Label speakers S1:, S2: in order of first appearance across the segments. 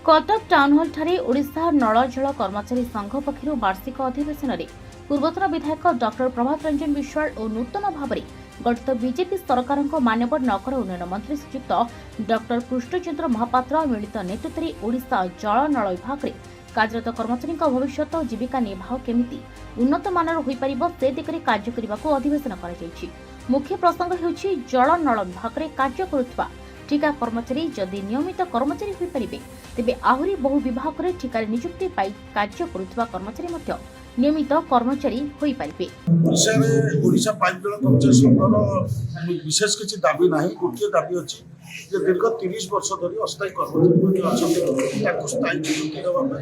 S1: Cuttack town hall ठारे ओडिशा नल जल कर्मचारी संघ पक्षर वार्षिक अधिवेशन में पूर्वतन विधायक डॉक्टर प्रभात रंजन विश्वाल और नूतन भाव में गठित बीजेपी सरकार मान्यवर नगर उन्नयन मंत्री श्रीयुक्त डॉक्टर कृष्णचंद्र महापात्र मिलित नेतृत्व में ओडिशा जल नल विभाग में कार्यरत कर्मचारी भविष्य और जीविका निर्वाह केमिति उन्नत मानर हो पार से दिगरे कार्य करने को अधिवेशन कर मुख्य प्रसंग होछि जल नल विभाग में कार्य करुवा ठिका कर्मचारी जदि नियमित कर्मचारी हो पारे तेबे आहुरी बहु विभाग में ठिकार नियुक्ति पाई कार्य करुवा कर्मचारी मध्य नियमित कर्मचारी हो पारे।
S2: ओडिशा पाइप जल कर्मचारी संघर विशेष किसी दाबी ना गोटे दाबी अच्छी दीर्घ 30 वर्ष धरी अस्थायी कर्मचारी अच्छा स्थायी नियुक्ति देवाई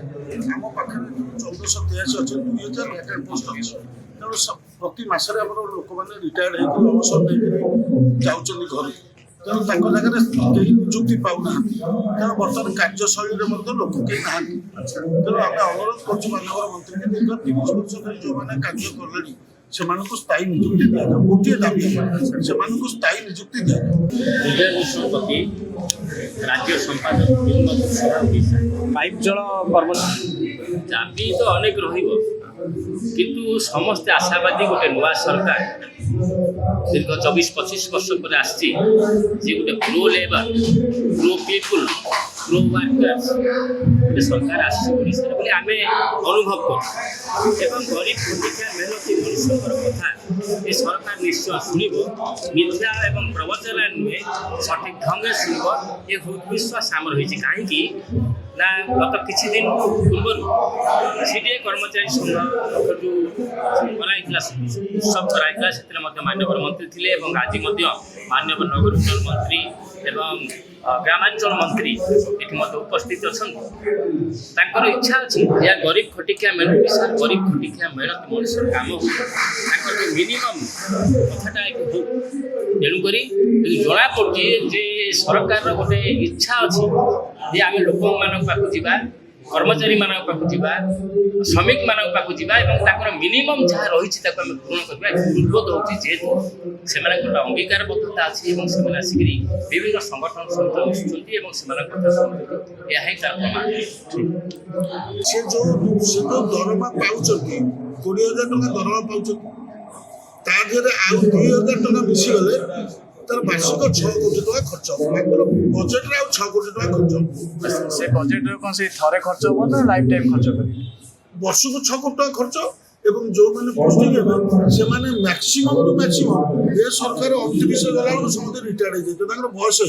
S2: आम पाखे 1483 अच्छे 2000 वैकेंट पोस्ट अच्छे तेणु प्रति मसरे लोक मैंने रिटायर्ड होकर अवसर नहीं जाऊँ घर तेणु जगह कहीं निजुक्ति पाऊना तेणु बर्तमान कार्यशैली लोक कहीं ना तेणु आम अनुरोध कर मानव मंत्री के दीर्घ 30 वर्ष धरी जो मैंने कार्य कले से स्थायी निजुक्ति दि जाए गोटे दाबी से स्थायी निजुक्ति दि
S3: जाए। राज्य संपादक
S4: पाइप जल कर्मचारी
S3: दाबी तो अनेक किंतु समस्ते आशावादी गोटे नुआ सरकार दीर्घ 24-25 वर्ष पर आसी गोटे pro labour pro people pro workers गोटे सरकार आसार बोली आम अनुभव कर गरीब खटिया मेहनती मनुष्य कथा ये सरकार निश्चय शुणव मिथ्या एवं प्रवचन नुहे सठिक ढंगे शुणव ये विश्वास आम रही कहीं ना गत किसी दिन पूर्व सीडीए कर्मचारी संघ जो उत्सव कराइला से मान्यवर मंत्री थे आज मान्यवर नगर उन्नयन मंत्री एवं ग्रामांचल मंत्री ये उपस्थित अच्छा इच्छा अच्छी या गरीब खटिया मेहनत गरीब खटिया मेहनत मनुष्य काम हो मिनिमम कथाटा हो तेणुक जना पड़े सरकार गोटे इच्छा अच्छी आम लोक मान पाक जा कर्मचारी मान पाक जा श्रमिक मान पाक जा मिनिमम जहाँ रही पूर्ण करवा दुर्बोध हो जेहेतु से अंगीकारबद्धता अच्छी आसिक विभिन्न संगठन सहित मिशुंट यह प्रमाण
S2: से जो दरमा पाँच 20,000 टका दरमा पाँच आउ 2,000 टका मिशीगले तार वार्षिक 6 कोटी टका खर्च मात्र बजेट रे 6 कोटी टका खर्च
S4: से बजेट रे कौन से थरे खर्च हो ना लाइफ टाइम खर्च कर
S2: वर्ष को 6 कोटी टका खर्च एवं जो मैंने पोस्टिंग है से माने मैक्सिमम टू मैक्सिमम ये सरकार 29 गला समस्त रिटायर्ड हो जाते ताकर बयस हो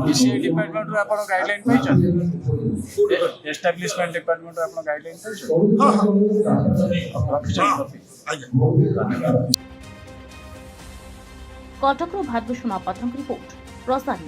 S4: बीसीए डिपार्टमेंट रे आपण गाइडलाइन पाइ छ एस्टैब्लिशमेंट डिपार्टमेंट रे आपण गाइडलाइन पाइ छ
S1: कटक भाद्रभूषण महापात्र रिपोर्ट प्रसार।